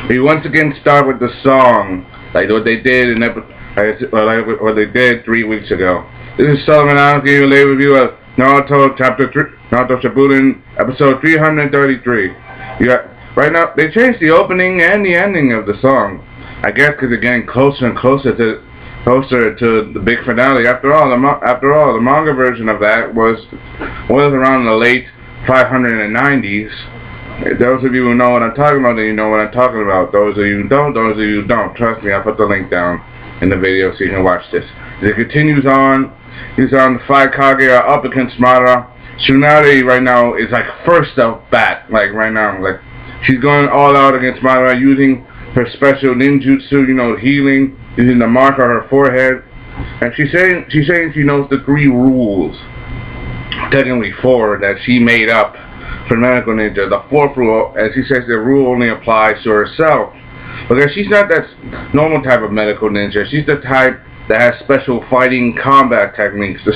we once again start with the song, like what they did what they did 3 weeks ago. This is Sullivan. I'll give you a late review of Naruto Chapter 3, Naruto Shippuden, Episode 333. Right now, they changed the opening and the ending of the song. I guess because they're getting closer and closer to the big finale. After all, the manga version of that was around the late 590s. Those of you who know what I'm talking about, then you know what I'm talking about. Those of you who don't, trust me, I'll put the link down in the video so you can watch this. It continues on. The five Kage are up against Madara. Tsunade right now is like first up bat, like right now, like she's going all out against Madara using her special ninjutsu, healing, using the mark on her forehead. And she's saying she knows the 3 rules, technically 4, that she made up for medical ninja. The 4th rule, as she says, the rule only applies to herself. Because she's not that normal type of medical ninja. She's the type that has special fighting combat techniques. The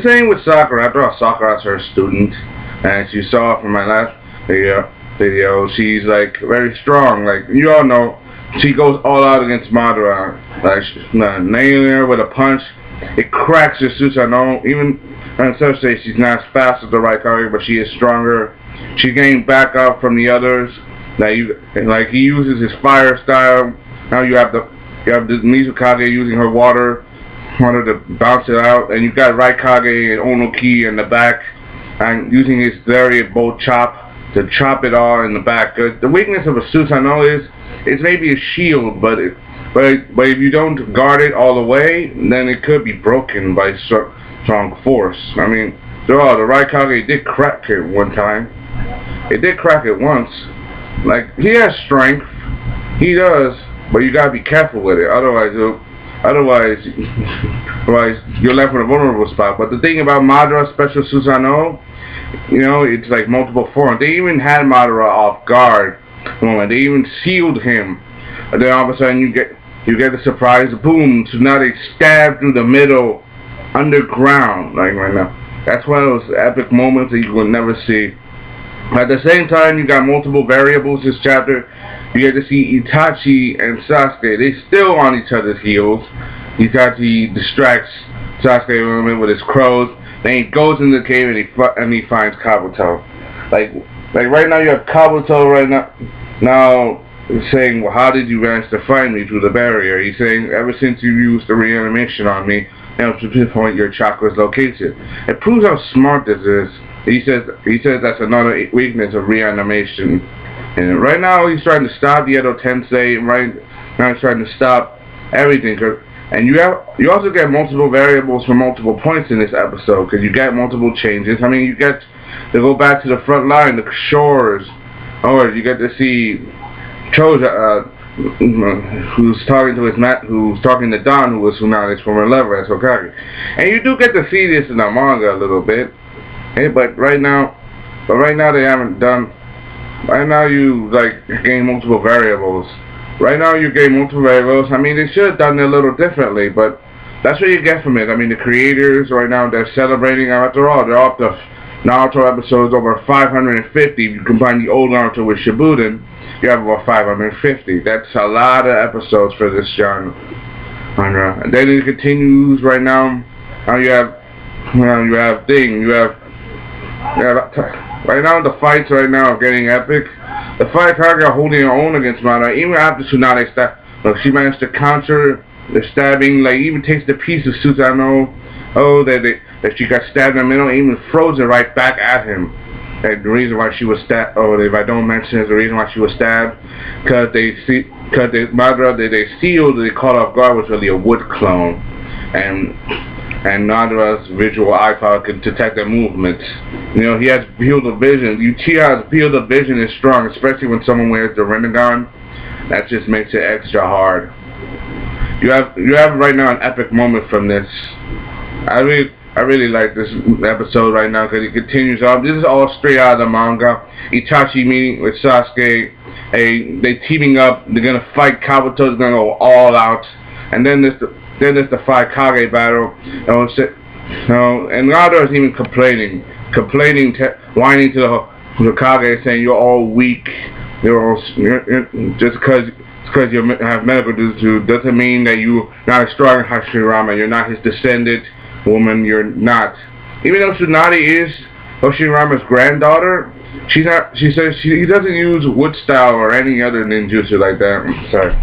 same with Sakura. After all, Sakura's her student. And as you saw from my last video, she's like very strong. Like you all know, she goes all out against Madara. Like nailing her with a punch. It cracks her Susanoo. Even on such days, she's not as fast as the right Kage, but she is stronger. She's getting back up from the others. Like he uses his fire style. Now you have the Mizukage using her water to bounce it out, and you've got Raikage and Onoki in the back, and using his lariat bow chop to chop it all in the back. The weakness of a Susanoo is maybe a shield, but if you don't guard it all the way, then it could be broken by strong force. I mean, the Raikage did crack it one time. It did crack it once. Like, he has strength. He does. But you gotta be careful with it. Otherwise you're left with a vulnerable spot. But the thing about Madara's special Susanoo, it's like multiple forms. They even had Madara off guard. They even sealed him. And then all of a sudden you get the surprise, boom, Tsunade stabbed through the middle, underground, like right now. That's one of those epic moments that you will never see. At the same time, you got multiple variables this chapter. You get to see Itachi and Sasuke. They still on each other's heels. Itachi distracts Sasuke a little bit with his crows. Then he goes in the cave and he finds Kabuto. Like right now you have Kabuto right now saying, well, how did you manage to find me through the barrier? He's saying, ever since you used the reanimation on me, to pinpoint your chakra's location. It proves how smart this is. He says that's another weakness of reanimation. And right now he's trying to stop the Edo Tensei. Right now he's trying to stop everything. And you also get multiple variables from multiple points in this episode, because you get multiple changes. I mean, you get to go back to the front line, the shores, or you get to see Choja, who's talking to Don, who was Tsunade's former lover as Hokage. And you do get to see this in the manga a little bit. But right now they haven't done. Right now you gain multiple variables. I mean, they should have done it a little differently, but that's what you get from it. I mean, the creators right now, they're celebrating. After all, they're off the Naruto episodes over 550. If you combine the old Naruto with Shippuden, you have about 550. That's a lot of episodes for this genre. And then it continues right now. Now you have right now the fights right now are getting epic. The five Kage are holding their own against Madara. Even after Tsunade she managed to counter the stabbing. Like, even takes the piece of Susanoo, that she got stabbed in the middle, even throws it right back at him. And the reason why she was stabbed, if I don't mention it, the reason why she was stabbed, because Madara they sealed, they caught off guard, was really a wood clone, and Madara's visual eye power can detect their movements. He has field of vision. Uchiha's field of vision is strong, especially when someone wears the Rinnegan. That just makes it extra hard. You have right now an epic moment from this. I really like this episode right now because it continues on. This is all straight out of the manga. Itachi meeting with Sasuke. They teaming up. They're gonna fight. Kabuto's gonna go all out. And then there's the five Kage battle. And Naruto is even complaining, whining to the Kage, saying you're all weak. Just because you have medical jutsu doesn't mean that you're not as strong as Hashirama. You're not his descendant woman. You're not. Even though Tsunade is Hashirama's granddaughter, she's not. She says he doesn't use wood style or any other ninjutsu like that. Sorry.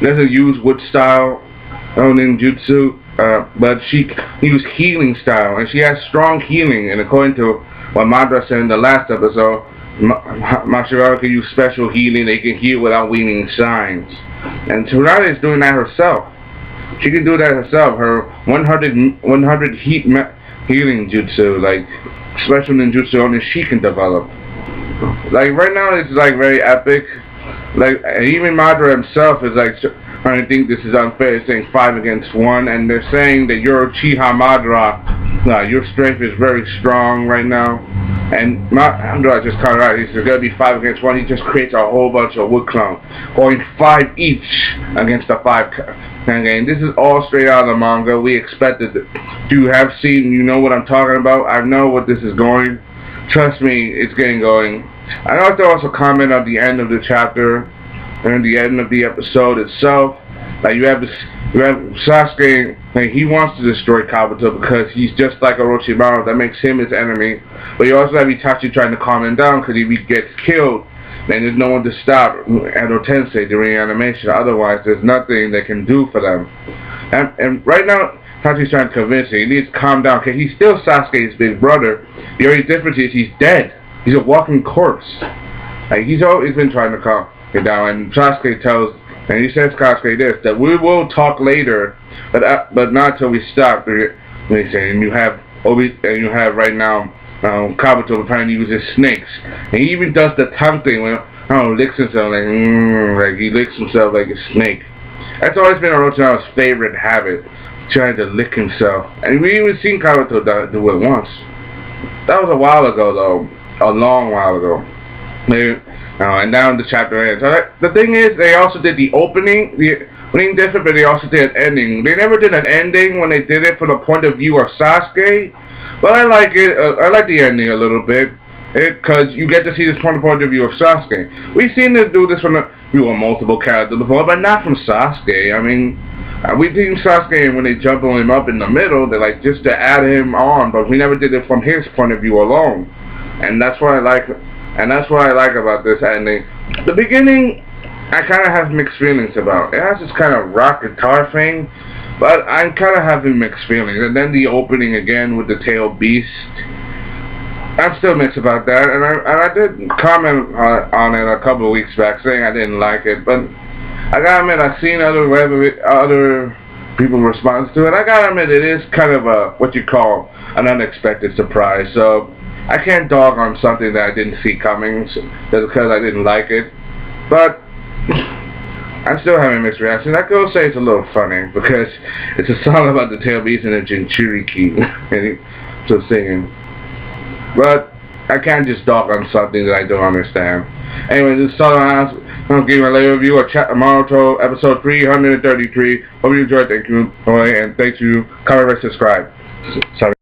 Doesn't use wood style ninjutsu, but she used healing style, and she has strong healing. And according to what Madara said in the last episode, Hashirama can use special healing. They can heal without weaving signs. And Tsunade is doing that herself. She can do that herself. Her 100 healing jutsu, like special ninjutsu, only she can develop. Like right now, it's like very epic. Like even Madara himself is like trying to think this is unfair, saying 5 against 1, and they're saying that you're Uchiha Madara. Your strength is very strong right now. And Madara just caught it out. He's gonna be 5 against 1. He just creates a whole bunch of wood clones, going 5 each against the 5. And this is all straight out of the manga. We expected it. You have seen, you know what I'm talking about. I know what this is going. Trust me, it's getting going. I'd like to also comment on the end of the chapter and the end of the episode itself. Like you have Sasuke, like he wants to destroy Kabuto because he's just like Orochimaru. That makes him his enemy. But you also have Itachi trying to calm him down because if he gets killed, then there's no one to stop Edo Tensei during animation. Otherwise, there's nothing they can do for them. And right now, Itachi's trying to convince him. He needs to calm down because he's still Sasuke's big brother. The only difference is he's dead. He's a walking corpse. Like he's always been trying to calm him down. And Sasuke tells, and he says Sasuke this, that we will talk later, but not until we stop. And you have right now Kabuto trying to use his snakes, and he even does the tongue thing when licks himself like he licks himself like a snake. That's always been Orochimaru's favorite habit, trying to lick himself. And we even seen Kabuto do it once. That was a while ago though, a long while ago. And now the chapter ends. So the thing is, they also did the opening different, but they also did an ending. They never did an ending when they did it from the point of view of Sasuke. But I like it. I like the ending a little bit, because you get to see this from the point of view of Sasuke. We've seen them do this from the view of multiple characters before, but not from Sasuke. I mean, we've seen Sasuke when they jump on him up in the middle, they're like just to add him on, but we never did it from his point of view alone. And that's what I like. And that's what I like about this ending. The beginning, I kind of have mixed feelings about. It has this kind of rock guitar thing, but I'm kind of having mixed feelings. And then the opening again with the tail beast, I'm still mixed about that. And I did comment on it a couple of weeks back, saying I didn't like it. But I gotta admit, I've seen other people's response to it. I gotta admit, it is kind of what you call an unexpected surprise. So I can't dog on something that I didn't see coming just because I didn't like it. But I'm still having mixed reactions. I could say it's a little funny because it's a song about the tail beast and the Jinchuriki and so singing. But I can't just dog on something that I don't understand. Anyway, this is Southern I'm giving a later review of Naruto episode 333. Hope you enjoyed. Thank you, and thank you. Comment, rate, subscribe. Sorry.